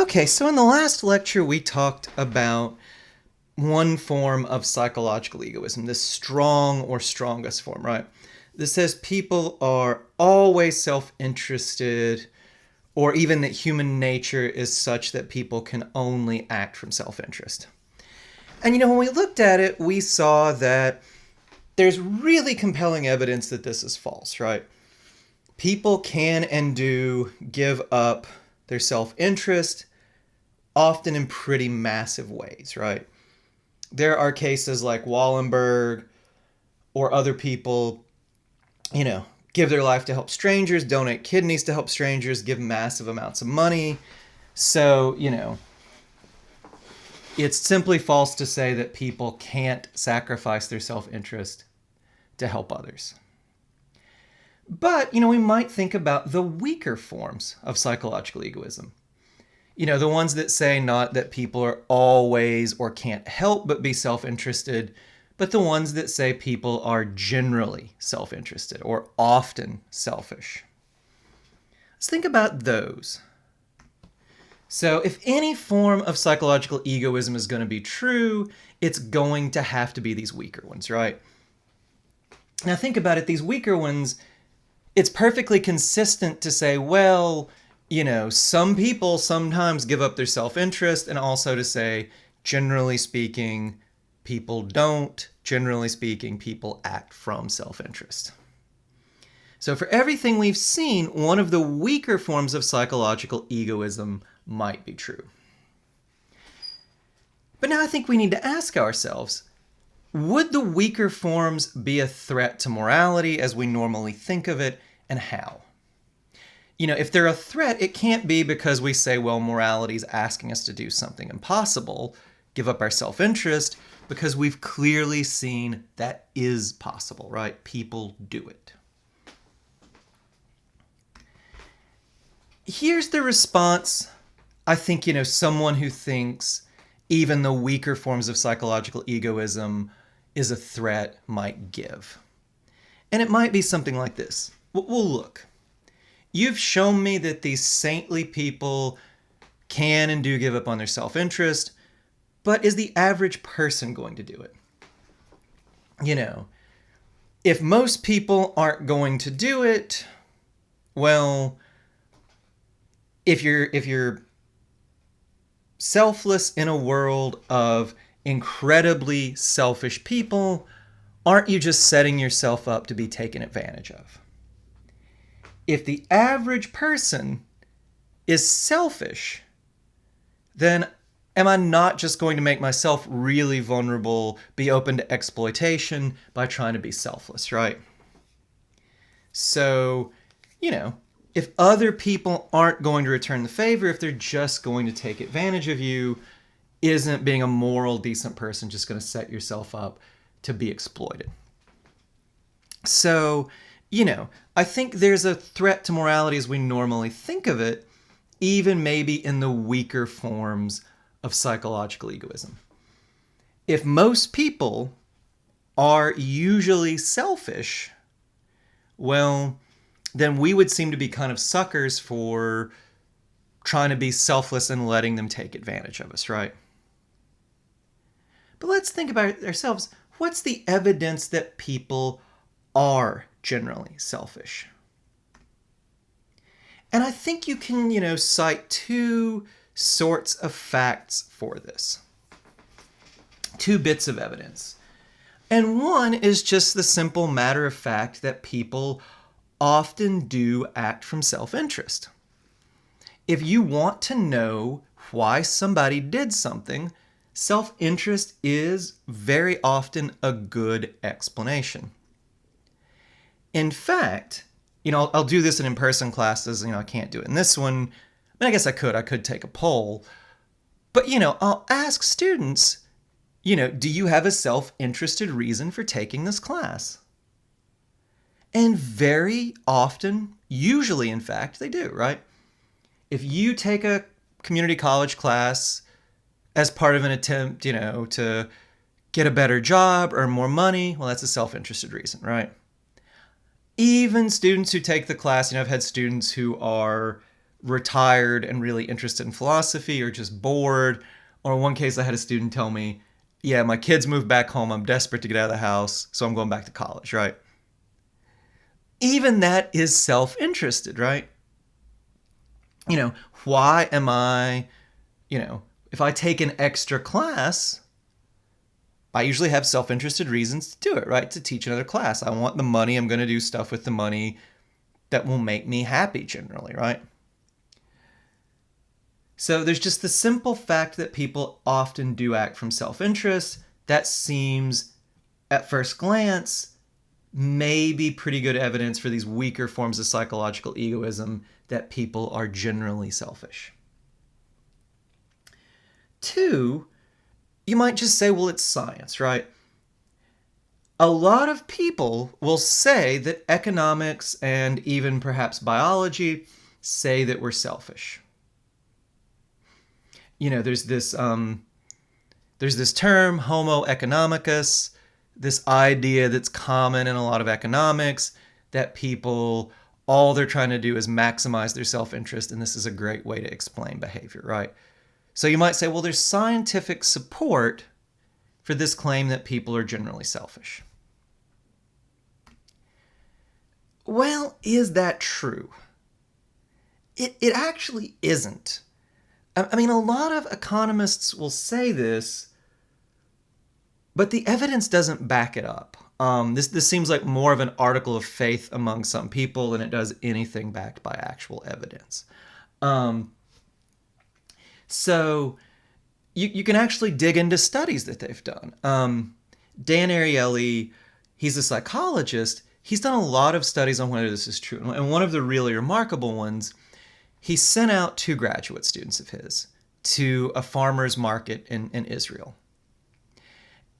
Okay, so in the last lecture, we talked about one form of psychological egoism, this strong or strongest form, right? This says people are always self interested, or even that human nature is such that people can only act from self interest. And when we looked at it, we saw that there's really compelling evidence that this is false, right? People can and do give up their self interest, often in pretty massive ways, right? There are cases like Wallenberg or other people, give their life to help strangers, donate kidneys to help strangers, give massive amounts of money. So, it's simply false to say that people can't sacrifice their self-interest to help others. But, we might think about the weaker forms of psychological egoism. The ones that say not that people are always or can't help but be self-interested, but the ones that say people are generally self-interested or often selfish. Let's think about those. So if any form of psychological egoism is going to be true, it's going to have to be these weaker ones, right? Now think about it, these weaker ones, it's perfectly consistent to say, well, some people sometimes give up their self-interest, and also to say, generally speaking, people don't. Generally speaking, people act from self-interest. So for everything we've seen, one of the weaker forms of psychological egoism might be true. But now I think we need to ask ourselves, would the weaker forms be a threat to morality as we normally think of it, and how? If they're a threat, it can't be because we say, well, morality is asking us to do something impossible, give up our self-interest, because we've clearly seen that is possible, right? People do it. Here's the response, I think, someone who thinks even the weaker forms of psychological egoism is a threat might give. And it might be something like this. Well, look. You've shown me that these saintly people can and do give up on their self-interest, but is the average person going to do it? If most people aren't going to do it, well, if you're selfless in a world of incredibly selfish people, aren't you just setting yourself up to be taken advantage of? If the average person is selfish, then am I not just going to make myself really vulnerable, be open to exploitation by trying to be selfless, right? So, if other people aren't going to return the favor, if they're just going to take advantage of you, isn't being a moral, decent person just going to set yourself up to be exploited? So, I think there's a threat to morality as we normally think of it, even maybe in the weaker forms of psychological egoism. If most people are usually selfish, well, then we would seem to be kind of suckers for trying to be selfless and letting them take advantage of us, right? But let's think about it ourselves. What's the evidence that people are generally selfish? And I think you can, cite two sorts of facts for this. Two bits of evidence. And one is just the simple matter of fact that people often do act from self-interest. If you want to know why somebody did something, self-interest is very often a good explanation. In fact, I'll do this in in-person classes, I can't do it in this one. I guess I could take a poll. But, I'll ask students, do you have a self-interested reason for taking this class? And very often, usually in fact, they do, right? If you take a community college class as part of an attempt, to get a better job, earn more money, well, that's a self-interested reason, right? Even students who take the class, I've had students who are retired and really interested in philosophy or just bored. Or in one case, I had a student tell me, yeah, my kids moved back home. I'm desperate to get out of the house, so I'm going back to college, right? Even that is self-interested, right? Why am I, if I take an extra class, I usually have self-interested reasons to do it, right? To teach another class. I want the money. I'm going to do stuff with the money that will make me happy generally, right? So there's just the simple fact that people often do act from self-interest. That seems, at first glance, maybe pretty good evidence for these weaker forms of psychological egoism, that people are generally selfish. 2, you might just say, well, it's science, right? A lot of people will say that economics and even perhaps biology say that we're selfish. There's this term, homo economicus, this idea that's common in a lot of economics, that people, all they're trying to do is maximize their self-interest, and this is a great way to explain behavior, right? So you might say, well, there's scientific support for this claim that people are generally selfish. Well, is that true? It actually isn't. I mean, a lot of economists will say this, but the evidence doesn't back it up. This seems like more of an article of faith among some people than it does anything backed by actual evidence. So you can actually dig into studies that they've done. Dan Ariely, he's a psychologist. He's done a lot of studies on whether this is true. And one of the really remarkable ones, he sent out 2 graduate students of his to a farmer's market in Israel.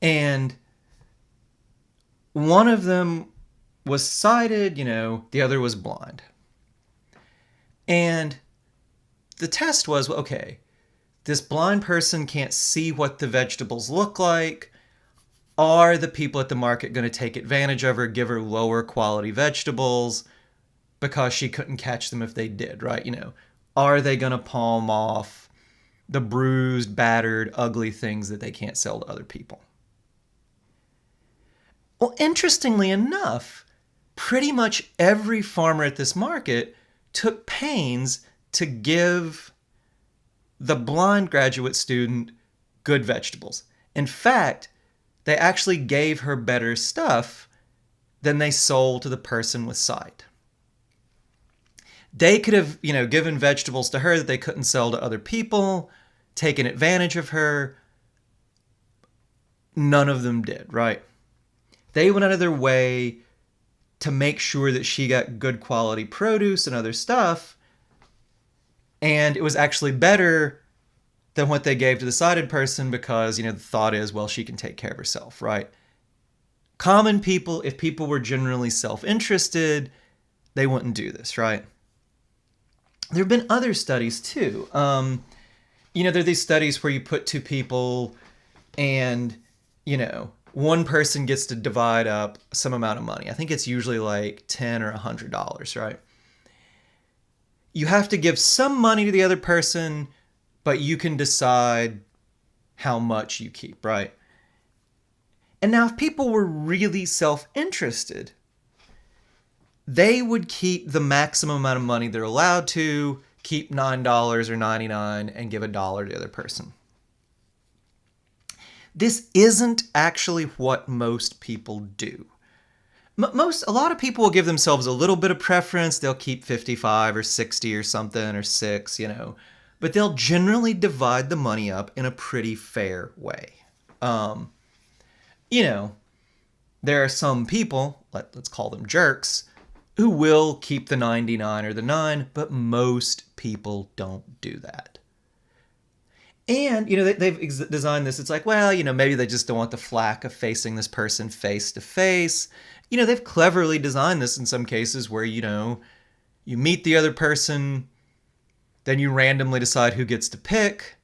And one of them was sighted, the other was blind. And the test was, okay, this blind person can't see what the vegetables look like. Are the people at the market going to take advantage of her, give her lower quality vegetables because she couldn't catch them if they did, right? Are they going to palm off the bruised, battered, ugly things that they can't sell to other people? Well, interestingly enough, pretty much every farmer at this market took pains to give the blind graduate student good vegetables. In fact, they actually gave her better stuff than they sold to the person with sight. They could have, given vegetables to her that they couldn't sell to other people, taken advantage of her. None of them did, right? They went out of their way to make sure that she got good quality produce and other stuff, and it was actually better than what they gave to the sighted person because, the thought is, well, she can take care of herself, right? Common people, if people were generally self-interested, they wouldn't do this, right? There have been other studies too. There are these studies where you put 2 people and, one person gets to divide up some amount of money. I think it's usually like $10 or $100, right? You have to give some money to the other person, but you can decide how much you keep, right? And now if people were really self-interested, they would keep the maximum amount of money they're allowed to, keep $9 or $99 and give $1 to the other person. This isn't actually what most people do. A lot of people will give themselves a little bit of preference. They'll keep 55 or 60 or something or 6, but they'll generally divide the money up in a pretty fair way. There are some people, let's call them jerks, who will keep the 99 or the 9, but most people don't do that. And, they've designed this. It's like, well, maybe they just don't want the flack of facing this person face to face. They've cleverly designed this in some cases where, you meet the other person, then you randomly decide who gets to pick,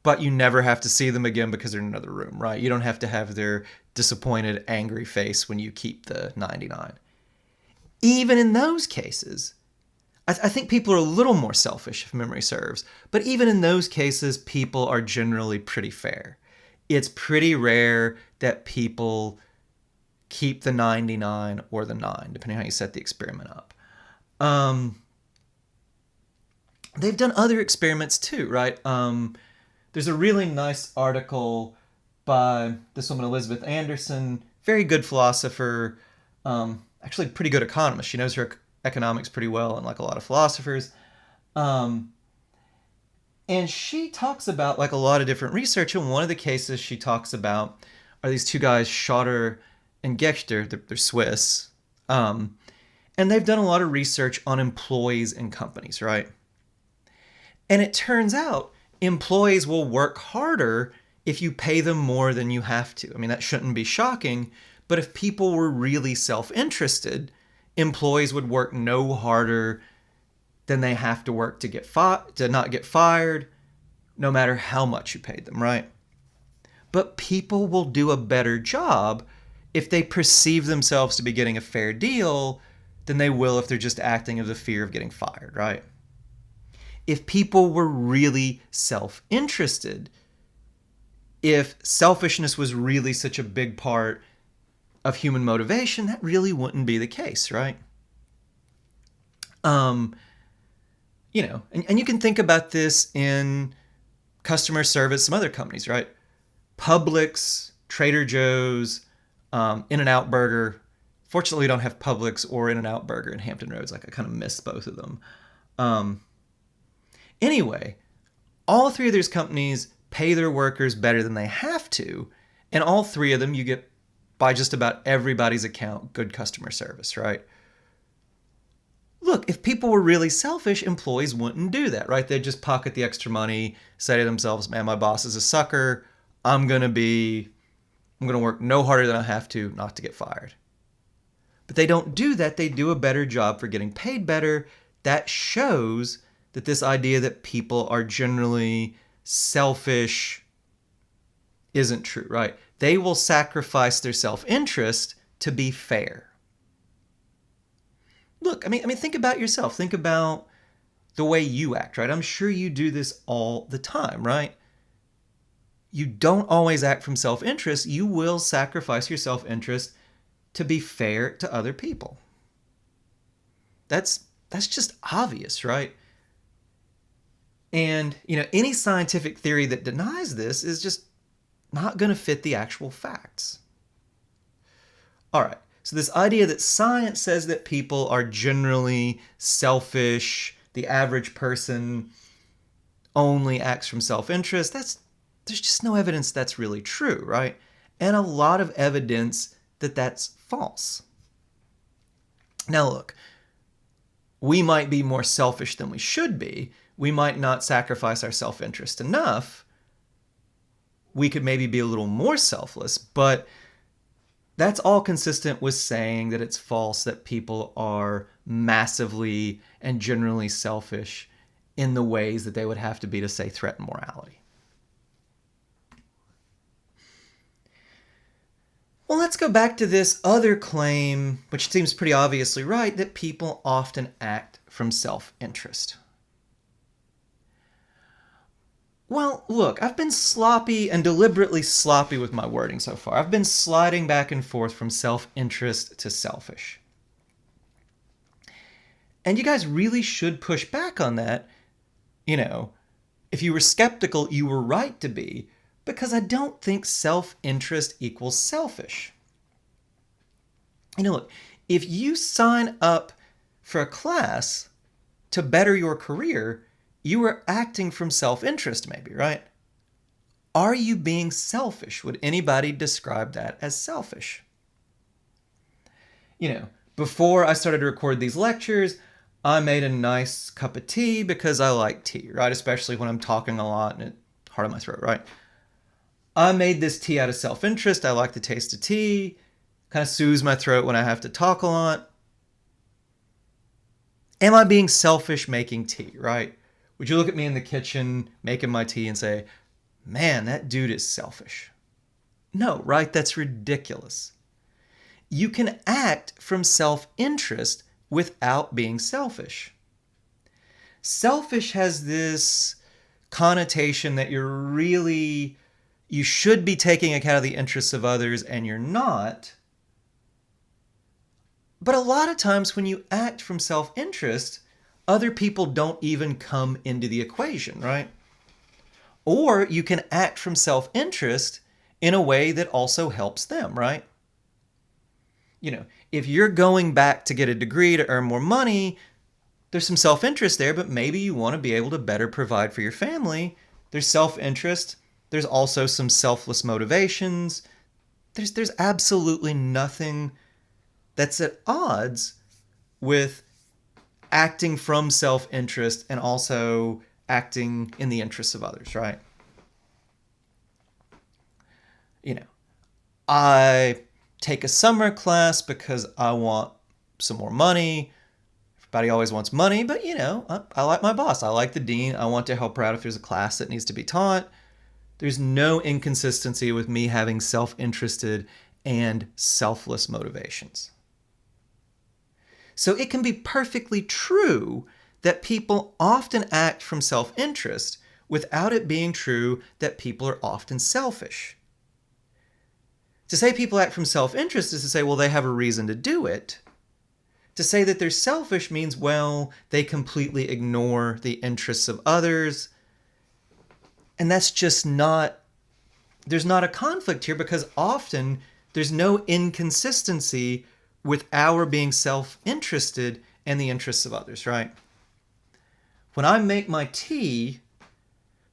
but you never have to see them again because they're in another room, right? You don't have to have their disappointed, angry face when you keep the 99. Even in those cases, I think people are a little more selfish, if memory serves. But even in those cases, people are generally pretty fair. It's pretty rare that people keep the 99 or the 9, depending on how you set the experiment up. They've done other experiments too, right? There's a really nice article by this woman, Elizabeth Anderson, very good philosopher, actually pretty good economist. She knows her economics pretty well, and like a lot of philosophers. And she talks about like a lot of different research, and one of the cases she talks about are these two guys, Schotter and Gechter. They're Swiss. And they've done a lot of research on employees in companies, right? And it turns out employees will work harder if you pay them more than you have to. I mean, that shouldn't be shocking, but if people were really self-interested, employees would work no harder than they have to work to not get fired, no matter how much you paid them, right? But people will do a better job if they perceive themselves to be getting a fair deal than they will if they're just acting of the fear of getting fired, right? If people were really self-interested, if selfishness was really such a big part of human motivation, that really wouldn't be the case, right? And you can think about this in customer service, some other companies, right? Publix, Trader Joe's, In-N-Out Burger. Fortunately, we don't have Publix or In-N-Out Burger in Hampton Roads. Like, I kind of miss both of them. Anyway, all three of these companies pay their workers better than they have to, and all three of them you get, by just about everybody's account, good customer service, right? Look, if people were really selfish, employees wouldn't do that, right? They'd just pocket the extra money, say to themselves, man, my boss is a sucker. I'm going to work no harder than I have to not to get fired. But they don't do that. They do a better job for getting paid better. That shows that this idea that people are generally selfish isn't true, right? They will sacrifice their self-interest to be fair. Look, I mean, think about yourself. Think about the way you act, right? I'm sure you do this all the time, right? You don't always act from self-interest. You will sacrifice your self-interest to be fair to other people. That's just obvious, right? And, any scientific theory that denies this is just not going to fit the actual facts. All right, so this idea that science says that people are generally selfish, the average person only acts from self-interest, there's just no evidence that's really true, right? And a lot of evidence that that's false. Now look, we might be more selfish than we should be. We might not sacrifice our self-interest enough. We could maybe be a little more selfless, but that's all consistent with saying that it's false that people are massively and generally selfish in the ways that they would have to be to, say, threaten morality. Well, let's go back to this other claim, which seems pretty obviously right, that people often act from self-interest. Well, look, I've been sloppy and deliberately sloppy with my wording so far. I've been sliding back and forth from self-interest to selfish. And you guys really should push back on that. If you were skeptical, you were right to be, because I don't think self-interest equals selfish. Look, if you sign up for a class to better your career, you are acting from self-interest maybe, right? Are you being selfish? Would anybody describe that as selfish? Before I started to record these lectures, I made a nice cup of tea because I like tea, right? Especially when I'm talking a lot and it's hard on my throat, right? I made this tea out of self-interest. I like the taste of tea. Kind of soothes my throat when I have to talk a lot. Am I being selfish making tea, right? Would you look at me in the kitchen making my tea and say, man, that dude is selfish? No, right? That's ridiculous. You can act from self-interest without being selfish. Selfish has this connotation that you should be taking account of the interests of others and you're not. But a lot of times when you act from self-interest, other people don't even come into the equation, right? Or you can act from self-interest in a way that also helps them, right? If you're going back to get a degree to earn more money, there's some self-interest there, but maybe you want to be able to better provide for your family. There's self-interest. There's also some selfless motivations. There's absolutely nothing that's at odds with acting from self-interest and also acting in the interests of others, right? I take a summer class because I want some more money. Everybody always wants money, but I like my boss. I like the dean. I want to help her out if there's a class that needs to be taught. There's no inconsistency with me having self-interested and selfless motivations. So it can be perfectly true that people often act from self-interest without it being true that people are often selfish. To say people act from self-interest is to say, well, they have a reason to do it. To say that they're selfish means, well, they completely ignore the interests of others. And that's just there's not a conflict here because often there's no inconsistency with our being self-interested and the interests of others, right? When I make my tea,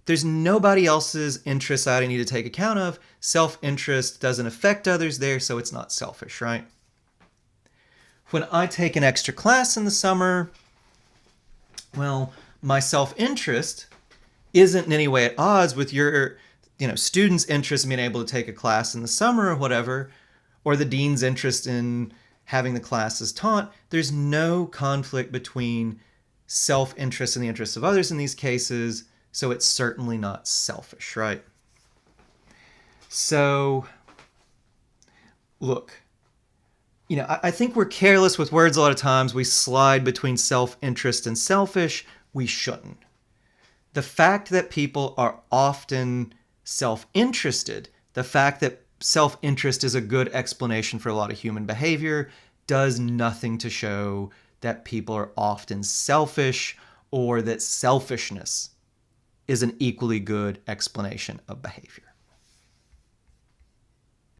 there's nobody else's interests that I need to take account of. Self-interest doesn't affect others there, so it's not selfish, right? When I take an extra class in the summer, well, my self-interest isn't in any way at odds with your students' interest in being able to take a class in the summer or whatever, or the dean's interest in having the classes taught. There's no conflict between self-interest and the interests of others in these cases, so it's certainly not selfish, right? So, look, I think we're careless with words a lot of times. We slide between self-interest and selfish. We shouldn't. The fact that people are often self-interested, the fact that self-interest is a good explanation for a lot of human behavior, does nothing to show that people are often selfish or that selfishness is an equally good explanation of behavior.